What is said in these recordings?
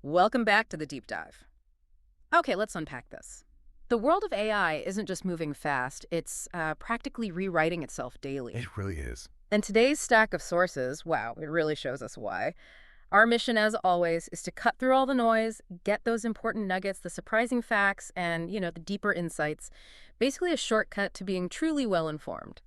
Welcome back to the deep dive. Okay, let's unpack this. The world of AI isn't just moving fast, it's practically rewriting itself daily. It really is. And today's stack of sources, wow, it really shows us why. Our mission, as always, is to cut through all the noise, get those important nuggets, the surprising facts, and, the deeper insights. Basically a shortcut to being truly well-informed.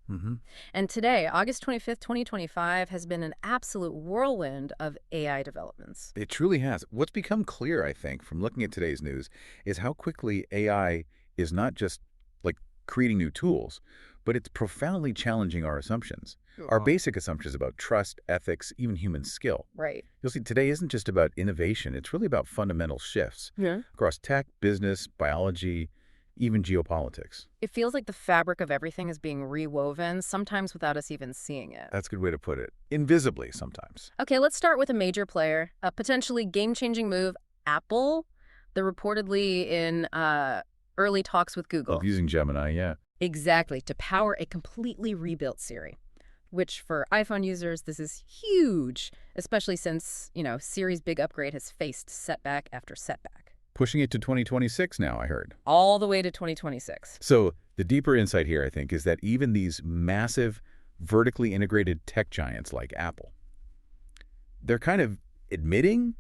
And today, August 25th, 2025, has been an absolute whirlwind of AI developments. It truly has. What's become clear, I think, from looking at today's news is how quickly AI is not just like creating new tools, but it's profoundly challenging our assumptions. Our basic assumptions about trust, ethics, even human skill. Right. You'll see today isn't just about innovation, it's really about fundamental shifts across tech, business, biology, even geopolitics. It feels like the fabric of everything is being rewoven, sometimes without us even seeing it. That's a good way to put it. Invisibly, sometimes. Okay, let's start with a major player, a potentially game-changing move, Apple. They're reportedly in early talks with Google. Of using Gemini, yeah. Exactly, to power a completely rebuilt Siri, which for iPhone users, this is huge, especially since, Siri's big upgrade has faced setback after setback. Pushing it to 2026 now, I heard. All the way to 2026. So the deeper insight here, I think, is that even these massive, vertically integrated tech giants like Apple, they're kind of admitting,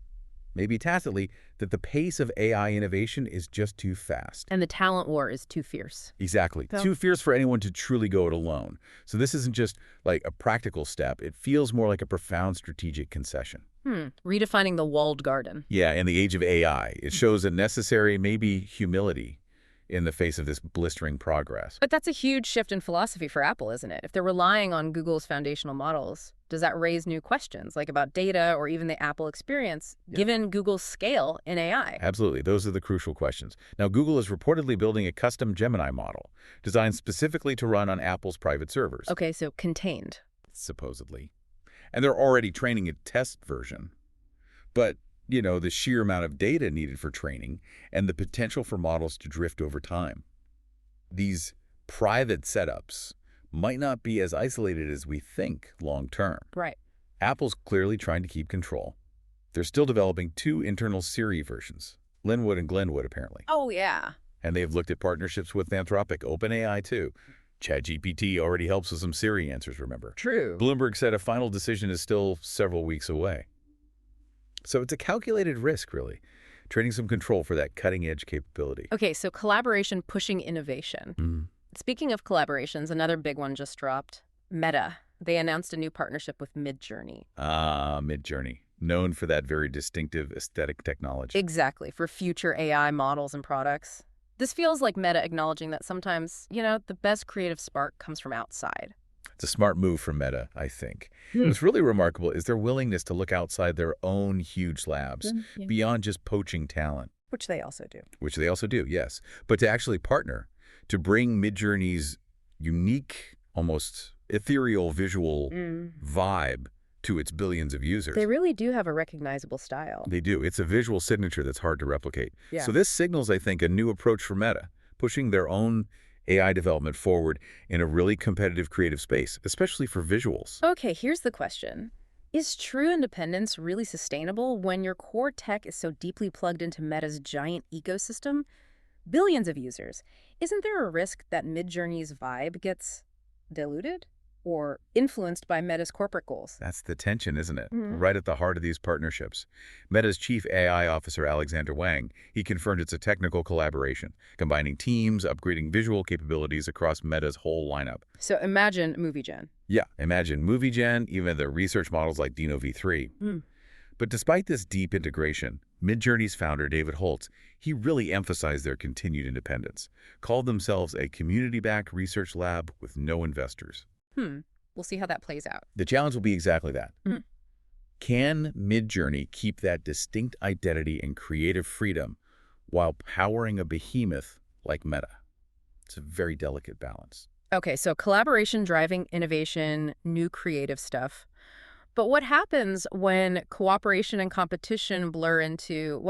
maybe tacitly, that the pace of AI innovation is just too fast. And the talent war is too fierce. Exactly. Too fierce for anyone to truly go it alone. So this isn't just like a practical step. It feels more like a profound strategic concession. Redefining the walled garden. Yeah, in the age of AI, it shows a necessary, maybe humility in the face of this blistering progress. But that's a huge shift in philosophy for Apple, isn't it? If they're relying on Google's foundational models, does that raise new questions, like about data or even the Apple experience, given Google's scale in AI? Absolutely. Those are the crucial questions. Now, Google is reportedly building a custom Gemini model designed specifically to run on Apple's private servers. Okay, so contained. Supposedly. And they're already training a test version. But, the sheer amount of data needed for training and the potential for models to drift over time. These private setups might not be as isolated as we think long-term. Right. Apple's clearly trying to keep control. They're still developing 2 internal Siri versions, Linwood and Glenwood, apparently. Oh, yeah. And they've looked at partnerships with Anthropic, OpenAI, too. ChatGPT already helps with some Siri answers, remember? True. Bloomberg said a final decision is still several weeks away. So it's a calculated risk, really, trading some control for that cutting-edge capability. Okay, so collaboration pushing innovation. Speaking of collaborations, another big one just dropped. Meta. They announced a new partnership with Midjourney. Midjourney, known for that very distinctive aesthetic technology. Exactly, for future AI models and products. This feels like Meta acknowledging that sometimes, the best creative spark comes from outside. It's a smart move from Meta, I think. What's really remarkable is their willingness to look outside their own huge labs, beyond just poaching talent. Which they also do. Which they also do, yes. But to actually partner, to bring Midjourney's unique, almost ethereal visual vibe to its billions of users. They really do have a recognizable style. They do. It's a visual signature that's hard to replicate. Yeah. So this signals, I think, a new approach for Meta, pushing their own AI development forward in a really competitive creative space, especially for visuals. Okay, here's the question. Is true independence really sustainable when your core tech is so deeply plugged into Meta's giant ecosystem? Billions of users. Isn't there a risk that Midjourney's vibe gets diluted or influenced by Meta's corporate goals? That's the tension, isn't it? Right at the heart of these partnerships. Meta's chief AI officer, Alexander Wang, he confirmed it's a technical collaboration, combining teams, upgrading visual capabilities across Meta's whole lineup. So imagine Movie Gen. Yeah, imagine Movie Gen, even the research models like Dino V3. But despite this deep integration, Midjourney's founder, David Holtz, he really emphasized their continued independence, called themselves a community-backed research lab with no investors. We'll see how that plays out. The challenge will be exactly that. Can Midjourney keep that distinct identity and creative freedom while powering a behemoth like Meta? It's a very delicate balance. Okay, so collaboration driving innovation, new creative stuff. But what happens when cooperation and competition blur into,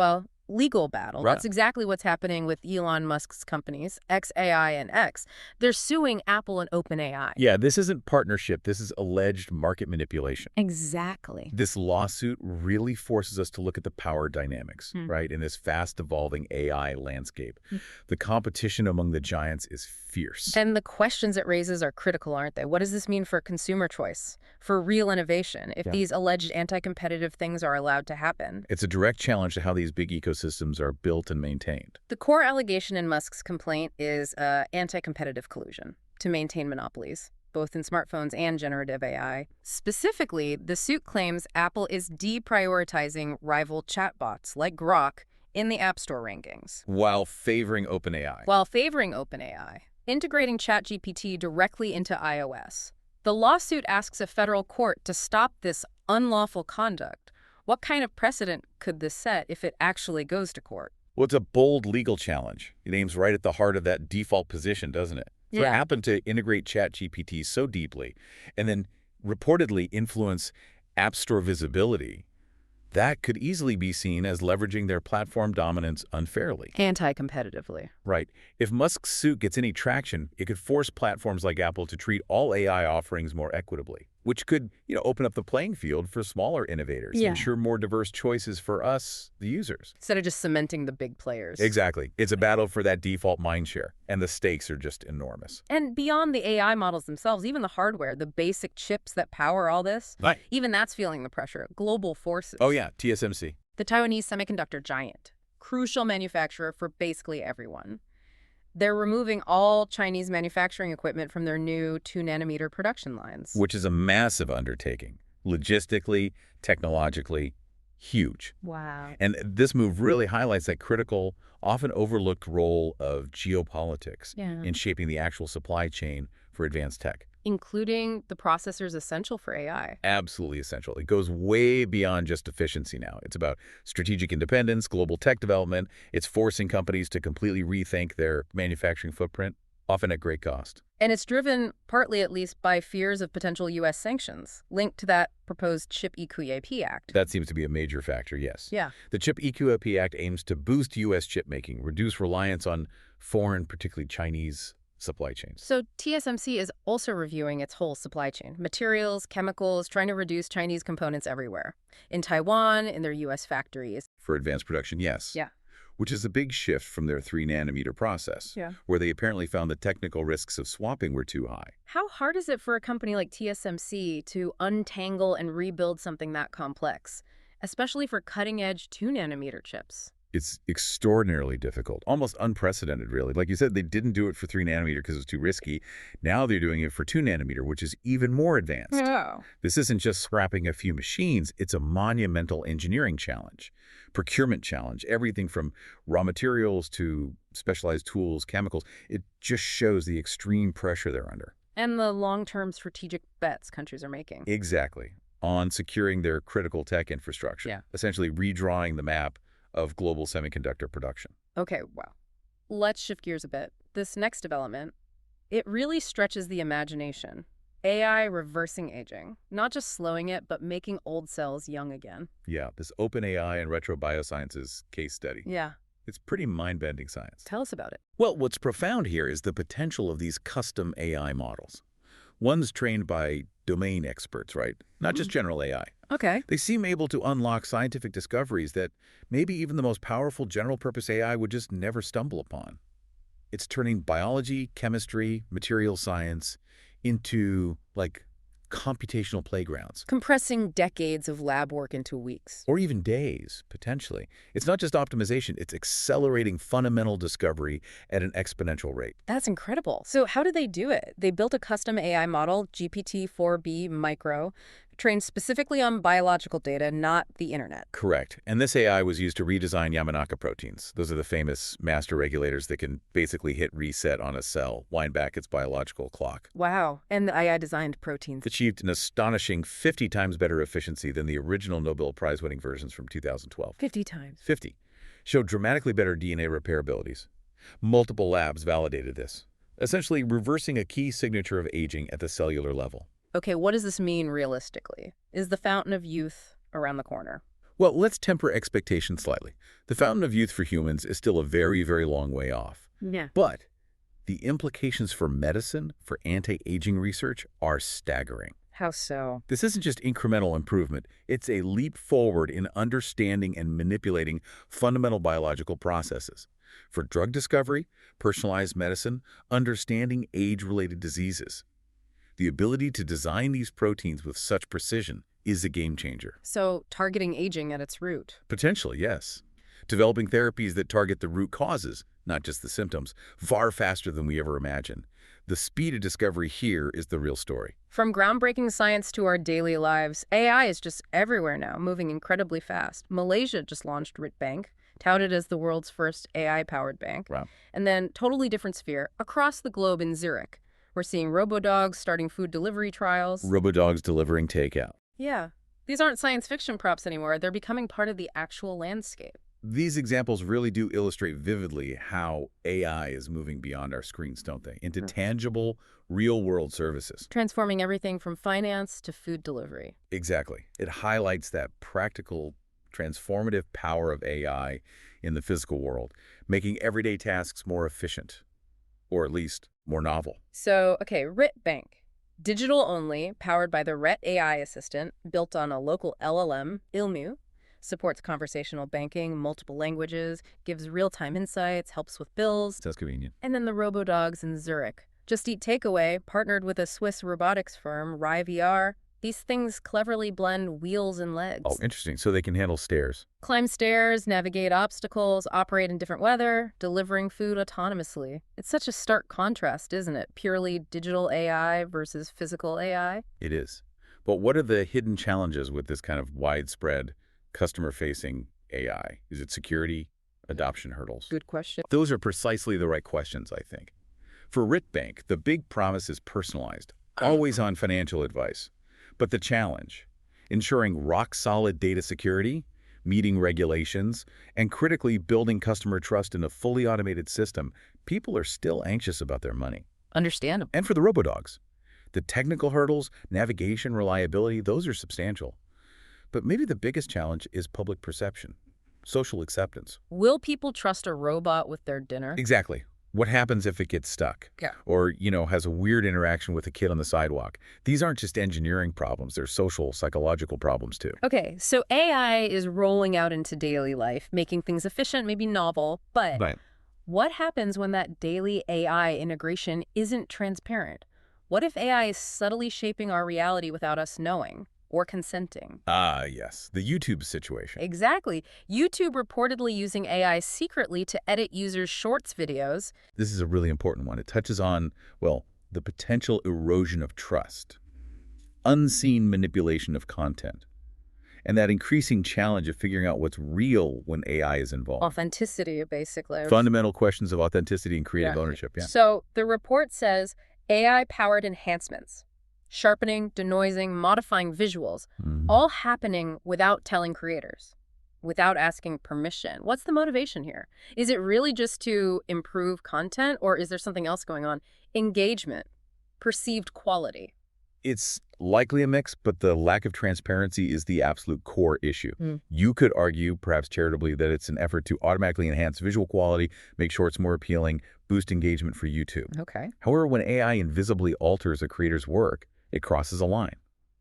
legal battle. Right. That's exactly what's happening with Elon Musk's companies, XAI and X. They're suing Apple and OpenAI. Yeah, this isn't partnership. This is alleged market manipulation. Exactly. This lawsuit really forces us to look at the power dynamics, right, in this fast-evolving AI landscape. The competition among the giants is fierce. And the questions it raises are critical, aren't they? What does this mean for consumer choice, for real innovation, if these alleged anti-competitive things are allowed to happen? It's a direct challenge to how these big ecosystems are built and maintained. The core allegation in Musk's complaint is anti-competitive collusion to maintain monopolies, both in smartphones and generative AI. Specifically, the suit claims Apple is deprioritizing rival chatbots like Grok in the App Store rankings, While favoring OpenAI. while favoring OpenAI, integrating ChatGPT directly into iOS. The lawsuit asks a federal court to stop this unlawful conduct. What kind of precedent could this set if it actually goes to court? Well, it's a bold legal challenge. It aims right at the heart of that default position, doesn't it? For Yeah. Apple to integrate ChatGPT so deeply and then reportedly influence App Store visibility, that could easily be seen as leveraging their platform dominance unfairly. Anti-competitively. Right. If Musk's suit gets any traction, it could force platforms like Apple to treat all AI offerings more equitably, which could, open up the playing field for smaller innovators, ensure more diverse choices for us, the users. Instead of just cementing the big players. Exactly. It's a battle for that default mindshare, and the stakes are just enormous. And beyond the AI models themselves, even the hardware, the basic chips that power all this, Right. even that's feeling the pressure. Global forces. Oh yeah, TSMC. The Taiwanese semiconductor giant, crucial manufacturer for basically everyone. They're removing all Chinese manufacturing equipment from their new 2-nanometer production lines. Which is a massive undertaking. Logistically, technologically, huge. Wow. And this move really highlights that critical, often overlooked role of geopolitics in shaping the actual supply chain for advanced tech. Including the processors essential for AI. Absolutely essential. It goes way beyond just efficiency now. It's about strategic independence, global tech development. It's forcing companies to completely rethink their manufacturing footprint, often at great cost. And it's driven, partly at least, by fears of potential U.S. sanctions linked to that proposed CHIP EQAP Act. That seems to be a major factor, yes. Yeah. The CHIP EQAP Act aims to boost U.S. chip making, reduce reliance on foreign, particularly Chinese, supply chains. So TSMC is also reviewing its whole supply chain, materials, chemicals, trying to reduce Chinese components everywhere. In Taiwan, in their U.S. factories. For advanced production, yes. Yeah. Which is a big shift from their 3-nanometer process, where they apparently found the technical risks of swapping were too high. How hard is it for a company like TSMC to untangle and rebuild something that complex, especially for cutting-edge 2-nanometer chips? It's extraordinarily difficult, almost unprecedented, really. Like you said, they didn't do it for 3-nanometer because it was too risky. Now they're doing it for 2-nanometer, which is even more advanced. Oh. This isn't just scrapping a few machines. It's a monumental engineering challenge, procurement challenge, everything from raw materials to specialized tools, chemicals. It just shows the extreme pressure they're under. And the long-term strategic bets countries are making. Exactly. On securing their critical tech infrastructure, essentially redrawing the map of global semiconductor production. Okay, well, let's shift gears a bit. This next development, it really stretches the imagination. AI reversing aging, not just slowing it, but making old cells young again. Yeah, this OpenAI and Retro Biosciences case study. Yeah. It's pretty mind-bending science. Tell us about it. Well, what's profound here is the potential of these custom AI models. One's trained by domain experts, right? Not just general AI. Okay. They seem able to unlock scientific discoveries that maybe even the most powerful general-purpose AI would just never stumble upon. It's turning biology, chemistry, material science into, like, computational playgrounds. Compressing decades of lab work into weeks. Or even days, potentially. It's not just optimization, it's accelerating fundamental discovery at an exponential rate. That's incredible. So how did they do it? They built a custom AI model, GPT-4B Micro, trained specifically on biological data, not the internet. Correct. And this AI was used to redesign Yamanaka proteins. Those are the famous master regulators that can basically hit reset on a cell, wind back its biological clock. Wow. And the AI designed proteins. Achieved an astonishing 50 times better efficiency than the original Nobel Prize-winning versions from 2012. 50 times. 50. Showed dramatically better DNA repair abilities. Multiple labs validated this, essentially reversing a key signature of aging at the cellular level. Okay, what does this mean realistically? Is the fountain of youth around the corner? Well, let's temper expectations slightly. The fountain of youth for humans is still a very, very long way off. Yeah. But the implications for medicine, for anti-aging research, are staggering. How so? This isn't just incremental improvement. It's a leap forward in understanding and manipulating fundamental biological processes. For drug discovery, personalized medicine, understanding age-related diseases. The ability to design these proteins with such precision is a game changer. So, targeting aging at its root. Potentially, yes. Developing therapies that target the root causes, not just the symptoms, far faster than we ever imagined. The speed of discovery here is the real story. From groundbreaking science to our daily lives, AI is just everywhere now, moving incredibly fast. Malaysia just launched RitBank, touted as the world's first AI-powered bank. Wow. And then, totally different sphere, across the globe in Zürich. We're seeing robo-dogs starting food delivery trials. Robo-dogs delivering takeout. Yeah. These aren't science fiction props anymore. They're becoming part of the actual landscape. These examples really do illustrate vividly how AI is moving beyond our screens, don't they? Into tangible, real-world services. Transforming everything from finance to food delivery. Exactly. It highlights that practical, transformative power of AI in the physical world, making everyday tasks more efficient, or at least more novel. So, okay, RitBank. Digital only, powered by the Ret AI assistant, built on a local LLM, Ilmu, supports conversational banking, multiple languages, gives real-time insights, helps with bills. Sounds convenient. And then the robo-dogs in Zurich. Just Eat Takeaway, partnered with a Swiss robotics firm, RaiVR. These things cleverly blend wheels and legs. Oh, interesting. So they can handle stairs. Climb stairs, navigate obstacles, operate in different weather, delivering food autonomously. It's such a stark contrast, isn't it? Purely digital AI versus physical AI. It is. But what are the hidden challenges with this kind of widespread customer-facing AI? Is it security, adoption hurdles? Good question. Those are precisely the right questions, I think. For RitBank, the big promise is personalized, always-on financial advice. But the challenge, ensuring rock-solid data security, meeting regulations, and critically building customer trust in a fully automated system, people are still anxious about their money. Understandable. And for the robodogs, the technical hurdles, navigation, reliability, those are substantial. But maybe the biggest challenge is public perception, social acceptance. Will people trust a robot with their dinner? Exactly. What happens if it gets stuck? Yeah. Or, has a weird interaction with a kid on the sidewalk? These aren't just engineering problems. They're social, psychological problems, too. Okay, so AI is rolling out into daily life, making things efficient, maybe novel, but what happens when that daily AI integration isn't transparent? What if AI is subtly shaping our reality without us knowing or consenting? Ah, yes. The YouTube situation. Exactly. YouTube reportedly using AI secretly to edit users' shorts videos. This is a really important one. It touches on, well, the potential erosion of trust, unseen manipulation of content, and that increasing challenge of figuring out what's real when AI is involved. Authenticity, basically. Fundamental questions of authenticity and creative ownership, yeah. So the report says AI-powered enhancements, sharpening, denoising, modifying visuals, all happening without telling creators, without asking permission. What's the motivation here? Is it really just to improve content, or is there something else going on? Engagement, perceived quality. It's likely a mix, but the lack of transparency is the absolute core issue. You could argue, perhaps charitably, that it's an effort to automatically enhance visual quality, make shorts more appealing, boost engagement for YouTube. Okay. However, when AI invisibly alters a creator's work, it crosses a line,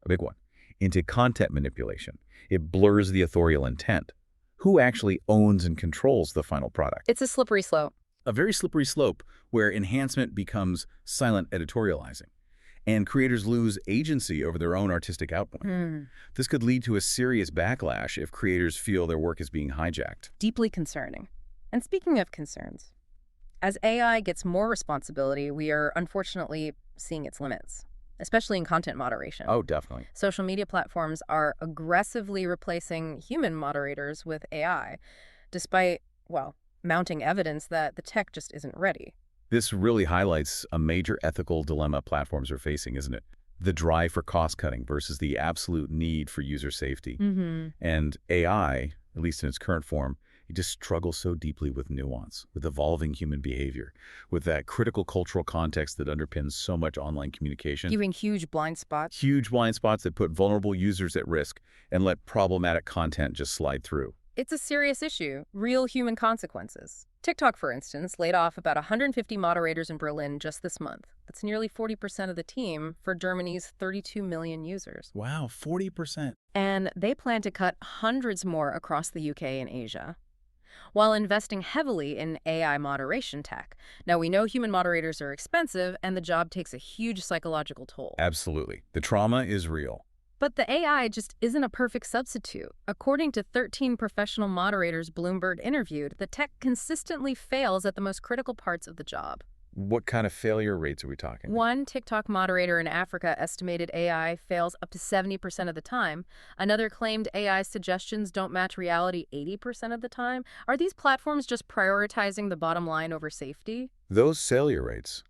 a big one, into content manipulation. It blurs the authorial intent. Who actually owns and controls the final product? It's a slippery slope. A very slippery slope where enhancement becomes silent editorializing, and creators lose agency over their own artistic output. This could lead to a serious backlash if creators feel their work is being hijacked. Deeply concerning. And speaking of concerns, as AI gets more responsibility, we are unfortunately seeing its limits, especially in content moderation. Oh, definitely. Social media platforms are aggressively replacing human moderators with AI, despite, well, mounting evidence that the tech just isn't ready. This really highlights a major ethical dilemma platforms are facing, isn't it? The drive for cost-cutting versus the absolute need for user safety. And AI, at least in its current form, You just struggle so deeply with nuance, with evolving human behavior, with that critical cultural context that underpins so much online communication. Viewing huge blind spots. Huge blind spots that put vulnerable users at risk and let problematic content just slide through. It's a serious issue, real human consequences. TikTok, for instance, laid off about 150 moderators in Berlin just this month. That's nearly 40% of the team for Germany's 32 million users. Wow, 40%. And they plan to cut hundreds more across the UK and Asia, while investing heavily in AI moderation tech. Now, we know human moderators are expensive, and the job takes a huge psychological toll. Absolutely. The trauma is real. But the AI just isn't a perfect substitute. According to 13 professional moderators Bloomberg interviewed, the tech consistently fails at the most critical parts of the job. What kind of failure rates are we talking? One TikTok moderator in Africa estimated AI fails up to 70% of the time. Another claimed AI suggestions don't match reality 80% of the time. Are these platforms just prioritizing the bottom line over safety? Those failure rates,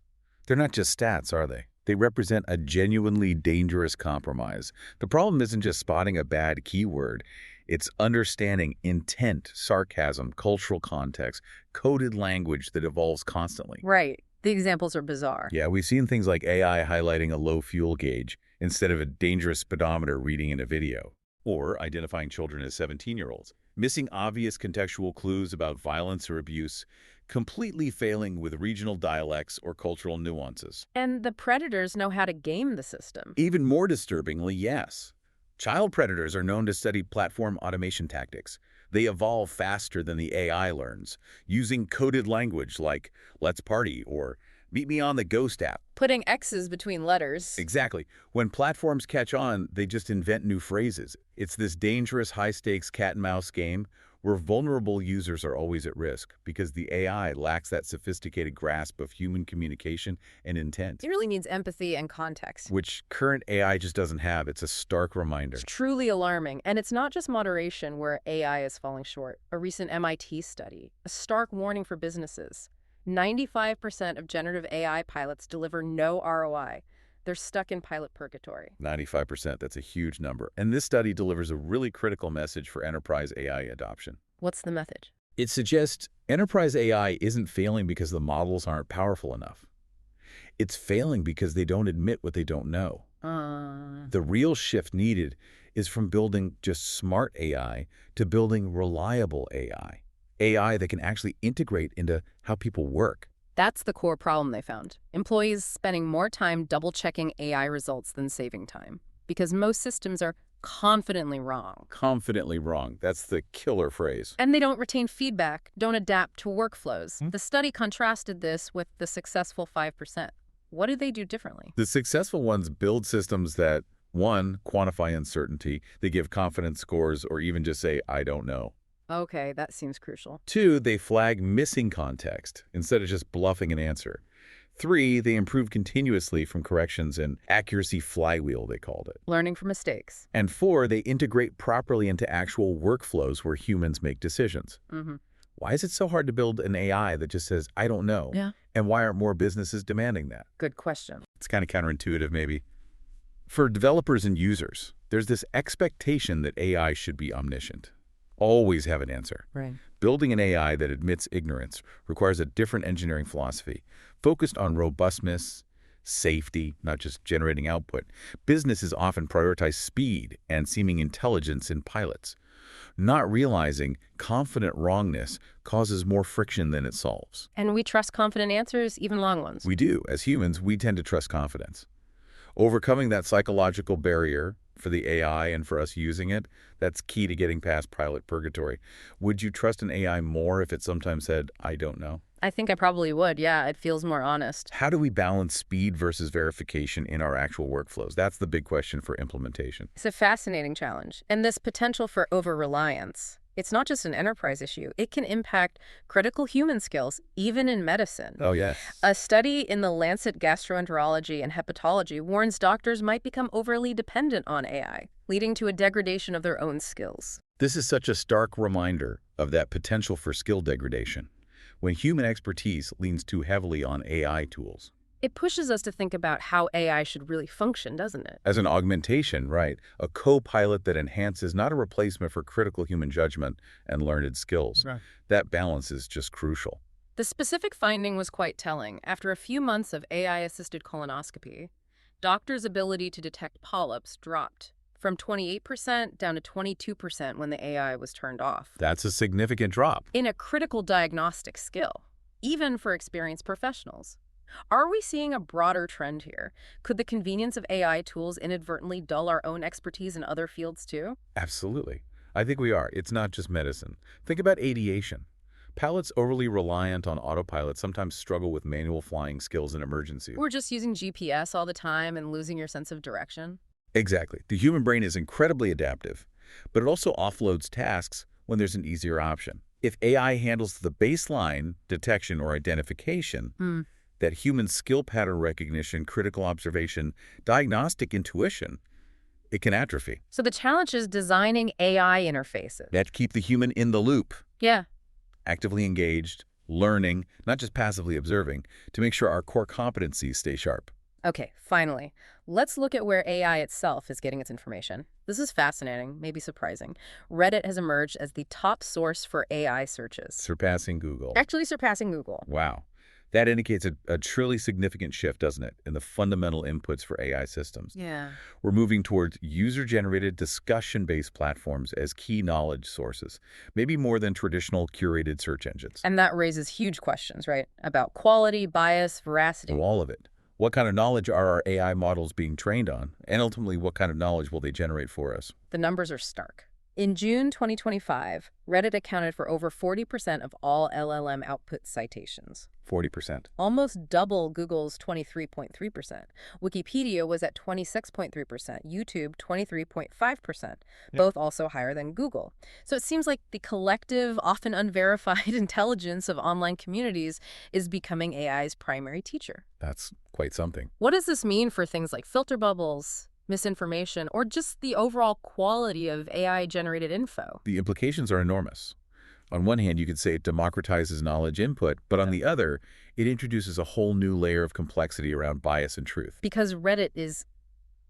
they're not just stats, are they? They represent a genuinely dangerous compromise. The problem isn't just spotting a bad keyword. It's understanding intent, sarcasm, cultural context, coded language that evolves constantly. Right. The examples are bizarre. Yeah, we've seen things like AI highlighting a low fuel gauge instead of a dangerous speedometer reading in a video, or identifying children as 17-year-olds, missing obvious contextual clues about violence or abuse, completely failing with regional dialects or cultural nuances. And the predators know how to game the system. Even more disturbingly, yes. Child predators are known to study platform automation tactics. They evolve faster than the AI learns, using coded language like, "let's party," or "meet me on the Ghost app." Putting X's between letters. Exactly. When platforms catch on, they just invent new phrases. It's this dangerous high-stakes cat-and-mouse game where vulnerable users are always at risk because the AI lacks that sophisticated grasp of human communication and intent. It really needs empathy and context. Which current AI just doesn't have. It's a stark reminder. It's truly alarming. And it's not just moderation where AI is falling short. A recent MIT study, a stark warning for businesses. 95% of generative AI pilots deliver no ROI. They're stuck in pilot purgatory. 95%, that's a huge number. And this study delivers a really critical message for enterprise AI adoption. What's the message? It suggests enterprise AI isn't failing because the models aren't powerful enough. It's failing because they don't admit what they don't know. The real shift needed is from building just smart AI to building reliable AI. AI that can actually integrate into how people work. That's the core problem they found. Employees spending more time double-checking AI results than saving time, because most systems are confidently wrong. Confidently wrong. That's the killer phrase. And they don't retain feedback, don't adapt to workflows. The study contrasted this with the successful 5%. What do they do differently? The successful ones build systems that, one, quantify uncertainty, they give confidence scores, or even just say, "I don't know." Okay, that seems crucial. Two, they flag missing context instead of just bluffing an answer. Three, they improve continuously from corrections and accuracy flywheel, they called it. Learning from mistakes. And four, they integrate properly into actual workflows where humans make decisions. Why is it so hard to build an AI that just says, "I don't know"? Yeah. And why aren't more businesses demanding that? Good question. It's kind of counterintuitive, maybe. For developers and users, there's this expectation that AI should be omniscient. Always have an answer. Right. Building an AI that admits ignorance requires a different engineering philosophy, focused on robustness, safety, not just generating output. Businesses often prioritize speed and seeming intelligence in pilots, not realizing confident wrongness causes more friction than it solves. And we trust confident answers, even long ones. We do. As humans, we tend to trust confidence. Overcoming that psychological barrier for the AI and for us using it, that's key to getting past pilot purgatory. Would you trust an AI more if it sometimes said, "I don't know"? I think I probably would, yeah. It feels more honest. How do we balance speed versus verification in our actual workflows? That's the big question for implementation. It's a fascinating challenge. And this potential for over-reliance, it's not just an enterprise issue. It can impact critical human skills, even in medicine. Oh, yes. A study in the Lancet Gastroenterology and Hepatology warns doctors might become overly dependent on AI, leading to a degradation of their own skills. This is such a stark reminder of that potential for skill degradation when human expertise leans too heavily on AI tools. It pushes us to think about how AI should really function, doesn't it? As an augmentation, right? A co-pilot that enhances, not a replacement for critical human judgment and learned skills. Right. That balance is just crucial. The specific finding was quite telling. After a few months of AI-assisted colonoscopy, doctors' ability to detect polyps dropped from 28% down to 22% when the AI was turned off. That's a significant drop. In a critical diagnostic skill, even for experienced professionals. Are we seeing a broader trend here? Could the convenience of AI tools inadvertently dull our own expertise in other fields too? Absolutely. I think we are. It's not just medicine. Think about aviation. Pilots overly reliant on autopilot sometimes struggle with manual flying skills in emergencies. We're just using GPS all the time and losing your sense of direction. Exactly. The human brain is incredibly adaptive, but it also offloads tasks when there's an easier option. If AI handles the baseline detection or identification, that human skill pattern recognition, critical observation, diagnostic intuition, it can atrophy. So the challenge is designing AI interfaces. That keep the human in the loop, Yeah. actively engaged, learning, not just passively observing, to make sure our core competencies stay sharp. Okay, finally, let's look at where AI itself is getting its information. This is fascinating, maybe surprising. Reddit has emerged as the top source for AI searches, Surpassing Google. actually surpassing Google. Wow. That indicates a truly significant shift, doesn't it, in the fundamental inputs for AI systems. Yeah. We're moving towards user-generated, discussion-based platforms as key knowledge sources, maybe more than traditional curated search engines. And that raises huge questions, right? About quality, bias, veracity. All of it. What kind of knowledge are our AI models being trained on? And ultimately, what kind of knowledge will they generate for us? The numbers are stark. In June 2025, Reddit accounted for over 40% of all LLM output citations. 40%. Almost double Google's 23.3%. Wikipedia was at 26.3%, YouTube 23.5%, both also higher than Google. So it seems like the collective, often unverified intelligence of online communities is becoming AI's primary teacher. That's quite something. What does this mean for things like filter bubbles, misinformation, or just the overall quality of AI-generated info? The implications are enormous. On one hand, you could say it democratizes knowledge input, but on the other, it introduces a whole new layer of complexity around bias and truth. Because Reddit is,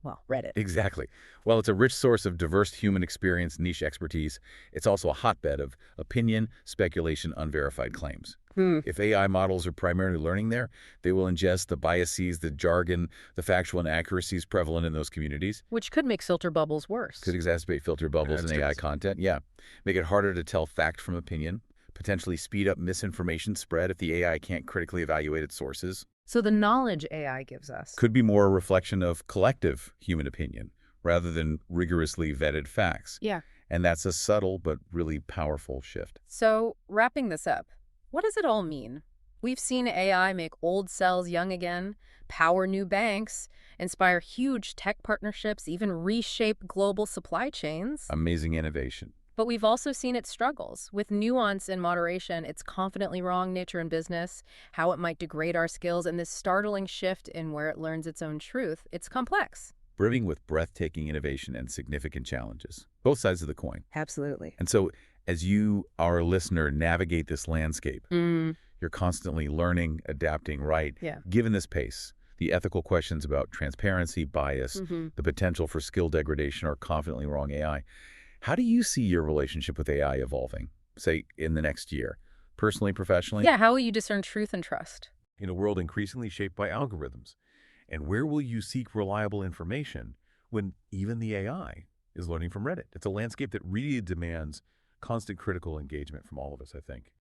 well, Reddit. Exactly. While it's a rich source of diverse human experience, niche expertise, it's also a hotbed of opinion, speculation, unverified claims. If AI models are primarily learning there, they will ingest the biases, the jargon, the factual inaccuracies prevalent in those communities. Which could make filter bubbles worse. Could exacerbate filter bubbles That's in AI true. content. Yeah. Make it harder to tell fact from opinion, potentially speed up misinformation spread if the AI can't critically evaluate its sources. So the knowledge AI gives us. Could be more a reflection of collective human opinion rather than rigorously vetted facts. Yeah. And that's a subtle but really powerful shift. So wrapping this up, what does it all mean? We've seen AI make old cells young again, power new banks, inspire huge tech partnerships, even reshape global supply chains. Amazing innovation. But we've also seen its struggles. With nuance and moderation, its confidently wrong nature in business, how it might degrade our skills, and this startling shift in where it learns its own truth. It's complex. Brimming with breathtaking innovation and significant challenges. Both sides of the coin. Absolutely. And so as you, our listener, navigate this landscape, you're constantly learning, adapting, right? Yeah. Given this pace, the ethical questions about transparency, bias, the potential for skill degradation or confidently wrong AI, how do you see your relationship with AI evolving, say, in the next year? Personally, professionally? Yeah, how will you discern truth and trust? In a world increasingly shaped by algorithms. And where will you seek reliable information when even the AI is learning from Reddit? It's a landscape that really demands constant critical engagement from all of us, I think.